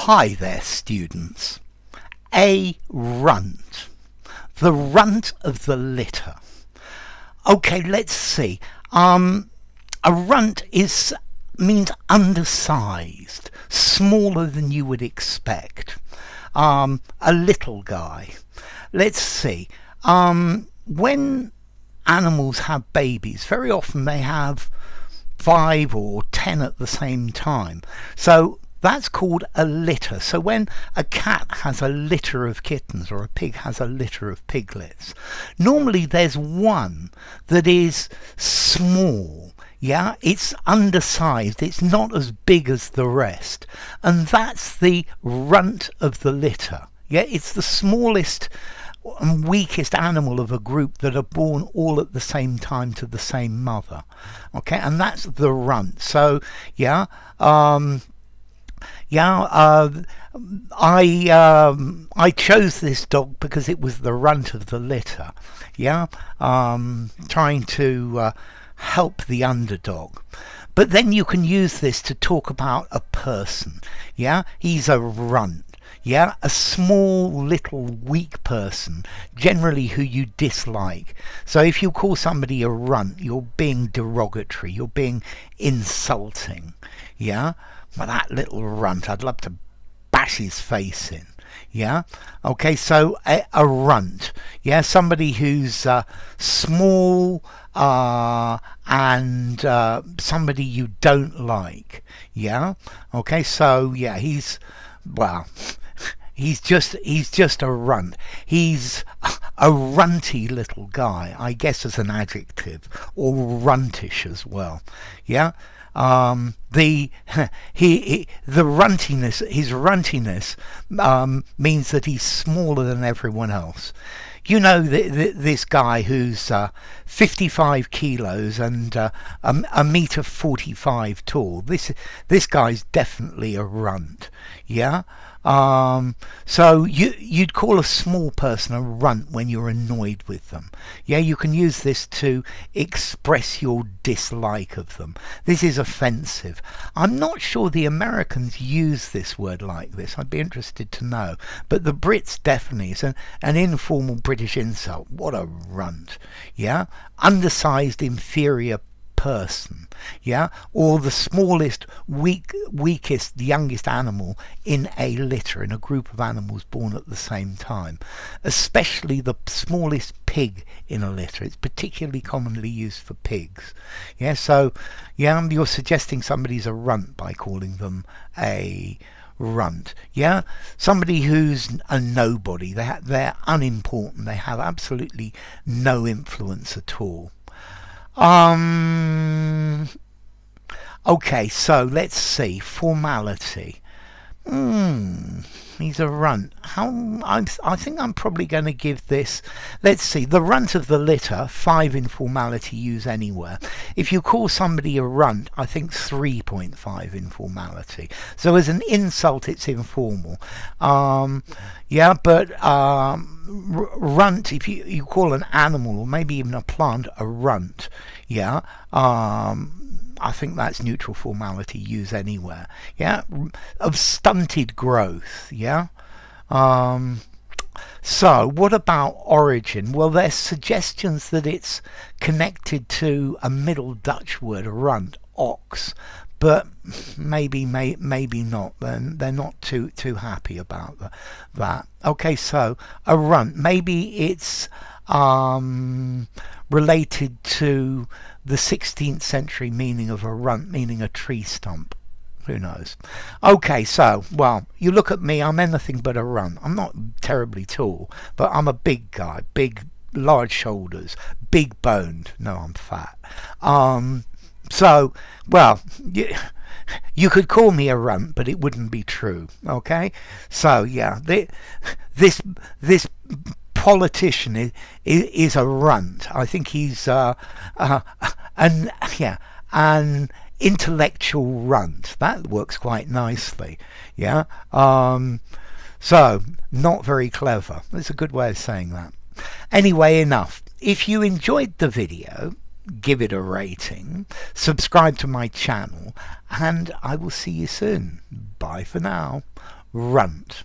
Hi there, students. A runt. The runt of the litter. Okay, let's see. A runt means undersized, smaller than you would expect. A little guy. Let's see. When animals have babies, very often they have 5 or 10 at the same time. So that's called a litter. So when a cat has a litter of kittens or a pig has a litter of piglets, normally there's one that is small. Yeah, it's undersized, it's not as big as the rest, and that's the runt of the litter. Yeah, it's the smallest and weakest animal of a group that are born all at the same time to the same mother. Okay, and that's the runt. So yeah, I chose this dog because it was the runt of the litter. Yeah, trying to help the underdog. But then you can use this to talk about a person. Yeah, he's a runt. Yeah, a small, little, weak person, generally who you dislike. So if you call somebody a runt, you're being derogatory, you're being insulting. Yeah, well, that little runt, I'd love to bash his face in. Yeah, okay, so a runt. Yeah, somebody who's small and somebody you don't like. Yeah, okay, so yeah, he's just a runt. He's a runty little guy, I guess, as an adjective, or runtish as well. Yeah. The runtiness, his runtiness, means that he's smaller than everyone else. You know, this guy who's 55 kilos and a meter 45 tall. This guy's definitely a runt. Yeah. So you'd call a small person a runt when you're annoyed with them. Yeah, you can use this to express your dislike of them. This is offensive. I'm not sure the Americans use this word like this. I'd be interested to know. But the Brits definitely. It's an informal British insult. What a runt. Yeah, undersized, inferior person. Yeah, or the smallest, weakest, youngest animal in a litter, in a group of animals born at the same time, especially the smallest pig in a litter. It's particularly commonly used for pigs. Yeah, so yeah, you're suggesting somebody's a runt by calling them a runt. Yeah, somebody who's a nobody. They're unimportant. They have absolutely no influence at all. Okay, so let's see. Formality. He's a runt. I think I'm probably going to give this. Let's see. The runt of the litter. 5 in formality. Use anywhere. If you call somebody a runt, I think 3.5 in formality. So as an insult, it's informal. Yeah, but runt. If you call an animal or maybe even a plant a runt, yeah. I think that's neutral formality. Use anywhere. Yeah, of stunted growth. Yeah. So what about origin? Well, there's suggestions that it's connected to a Middle Dutch word, runt, ox, but maybe not. Then they're not too happy about that. Okay, so a runt. Maybe it's related to the 16th century meaning of a runt, meaning a tree stump. Who knows? Okay, so, well, you look at me, I'm anything but a runt. I'm not terribly tall, but I'm a big guy, large shoulders, big boned. No, I'm fat. So, well, you could call me a runt, but it wouldn't be true. Okay, so yeah, this politician is a runt. I think he's an intellectual runt. That works quite nicely. Yeah. So not very clever. That's a good way of saying that. Anyway, enough. If you enjoyed the video, give it a rating, subscribe to my channel, and I will see you soon. Bye for now. Runt.